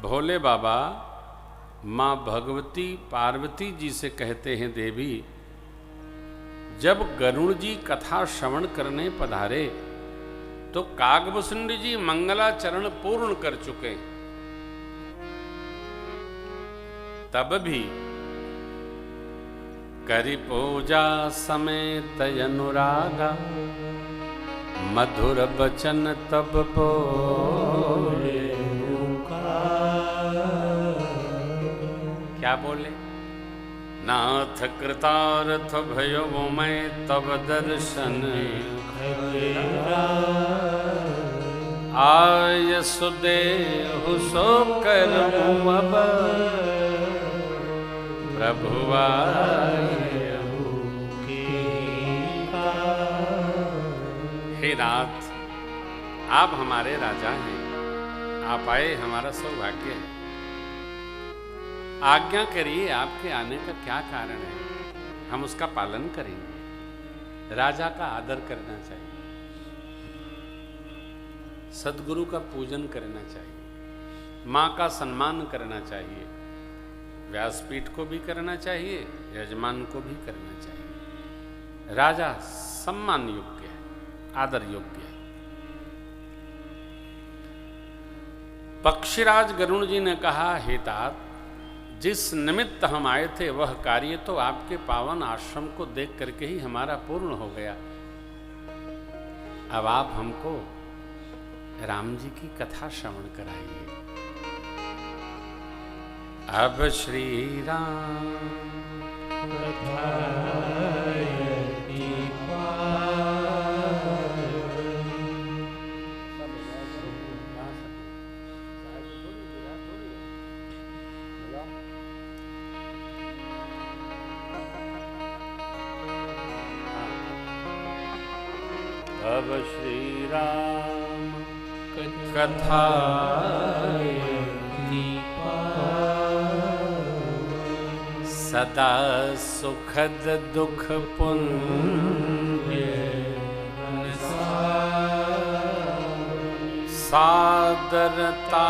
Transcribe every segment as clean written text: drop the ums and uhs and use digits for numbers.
भोले बाबा माँ भगवती पार्वती जी से कहते हैं, देवी जब गरुड़ जी कथा श्रवण करने पधारे तो कागभूषुंडी जी मंगलाचरण पूर्ण कर चुके, तब भी करी पूजा समेत अनुरागा, मधुर बचन तब बोले। क्या बोले? नाथ कृतार्थ भयो मैं तब दर्शन, आय सुदेहु सो करऊं अब प्रभु आयहु हे नाथ, आप हमारे राजा हैं, आप आए हमारा सौभाग्य है। आज्ञा करिए, आपके आने का क्या कारण है, हम उसका पालन करेंगे। राजा का आदर करना चाहिए, सद्गुरु का पूजन करना चाहिए, माँ का सम्मान करना चाहिए, व्यासपीठ को भी करना चाहिए, यजमान को भी करना चाहिए। राजा सम्मान योग्य है, आदर योग्य है। पक्षीराज गरुड़ जी ने कहा, हे तात, जिस निमित्त हम आए थे वह कार्य तो आपके पावन आश्रम को देख करके ही हमारा पूर्ण हो गया। अब आप हमको राम जी की कथा श्रवण कराइए। अब श्री राम अब श्री राम कथा सदा सुखद दुख पुण्य सादरता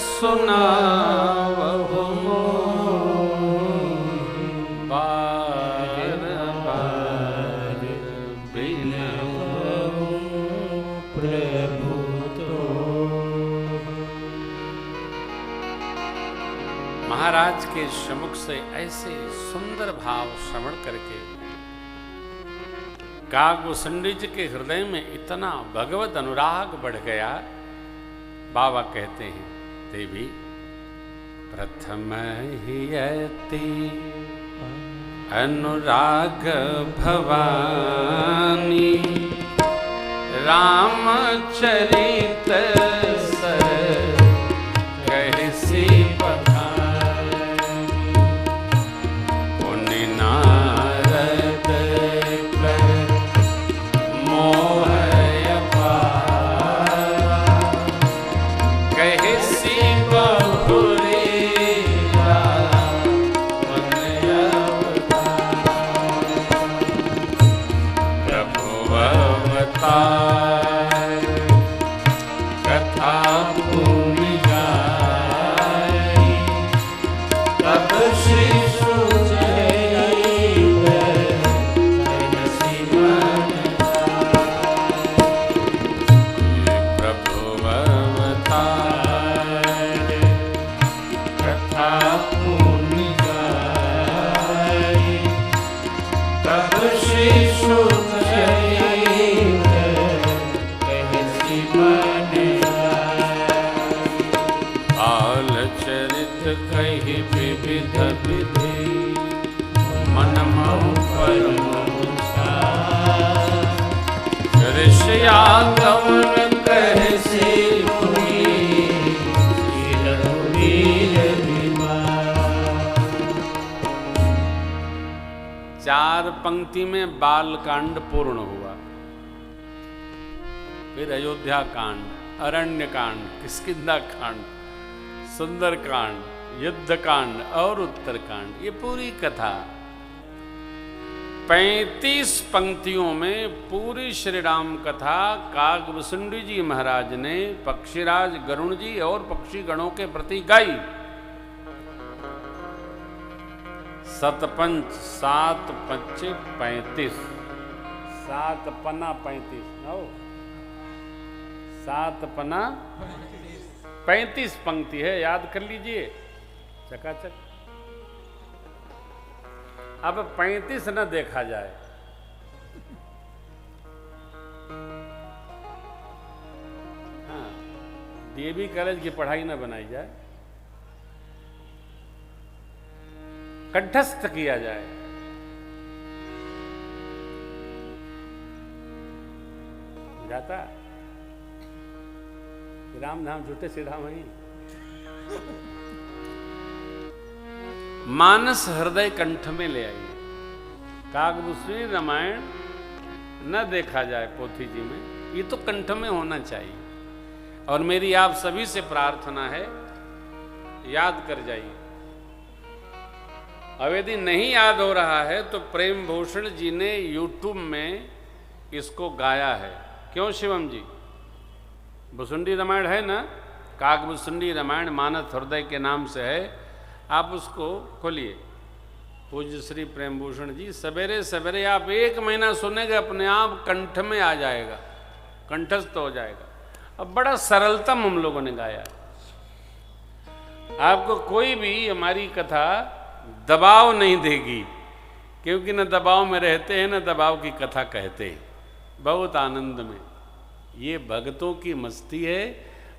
सुनावहु बार बार बिनवहु प्रभु तो। महाराज के सम्मुख से ऐसे सुंदर भाव श्रवण करके कागभूषुंडी जी के हृदय में इतना भगवत अनुराग बढ़ गया। बाबा कहते हैं, देवी प्रथम ही अति अनुराग भवानी, रामचरित सर कहसी पठानी, पुनि नारद कर मोह अपारा, कहसी बहुरी प्रभु अवतार कथा भूमि गाई, तब श्री प्रभु अवतार कथा भूमि गाई, तब श्री चरित कही विविध विधि, मन महु परम ऋषियागमन कहसी पुनि, रघुवीर चार पंक्ति में बाल कांड पूर्ण हुआ, फिर अयोध्या कांड, अरण्य कांड, किष्किंधा कांड, सुंदर कांड, युद्ध कांड और उत्तर कांड, ये पूरी कथा 35 पंक्तियों में पूरी श्री राम कथा कागभूषुंडी जी महाराज ने पक्षीराज गरुण जी और पक्षी गणों के प्रति गाई। सतपंच 7 पंचे 35, 7 पन्ना 35, 7 पन्ना 35 पंक्ति है, याद कर लीजिए चकाचक। अब 35 न देखा जाए, हाँ, डीएवी कॉलेज की पढ़ाई न बनाई जाए, कंठस्थ किया जाए। जाता राम धाम झूठे श्री राम ही। मानस हृदय कंठ में ले आइए। कागभूषुंडी रामायण न देखा जाए पोथी जी में, ये तो कंठ में होना चाहिए। और मेरी आप सभी से प्रार्थना है, याद कर जाइए। अब यदि नहीं याद हो रहा है तो प्रेम भूषण जी ने YouTube में इसको गाया है। क्यों शिवम जी? भूषुंडी रामायण है ना, कागभूषुंडी रामायण मानस हृदय के नाम से है, आप उसको खोलिए। पूज्य श्री प्रेम भूषण जी, सवेरे सवेरे आप 1 महीना सुनेंगे, अपने आप कंठ में आ जाएगा, कंठस्थ हो जाएगा। अब बड़ा सरलतम हम लोगों ने गाया। आपको कोई भी हमारी कथा दबाव नहीं देगी, क्योंकि न दबाव में रहते हैं न दबाव की कथा कहते हैं, बहुत आनंद में। ये भक्तों की मस्ती है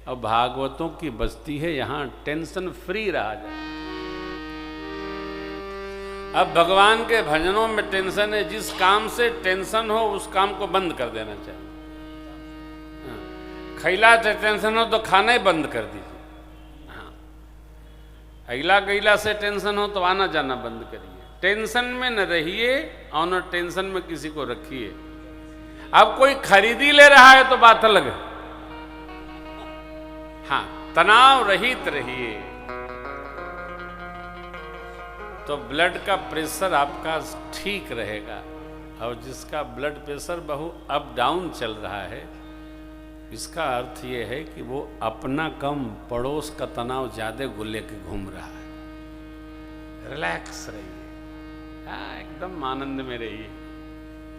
और भागवतों की बस्ती है, यहाँ टेंशन फ्री रहा जाए। अब भगवान के भजनों में टेंशन है, जिस काम से टेंशन हो उस काम को बंद कर देना चाहिए। खैला से टेंशन हो तो खाना ही बंद कर दीजिए। हाँ, अगला गैला से टेंशन हो तो आना जाना बंद करिए। टेंशन में न रहिए और न टेंशन में किसी को रखिए। अब कोई खरीदी ले रहा है तो बात अलग है। हाँ, तनाव रहित रहिए तो ब्लड का प्रेशर आपका ठीक रहेगा। और जिसका ब्लड प्रेशर बहुत अप डाउन चल रहा है, इसका अर्थ ये है कि वो अपना कम पड़ोस का तनाव ज्यादा गुल्ले के घूम रहा है। रिलैक्स रहिए, हाँ, एकदम आनंद में रहिए।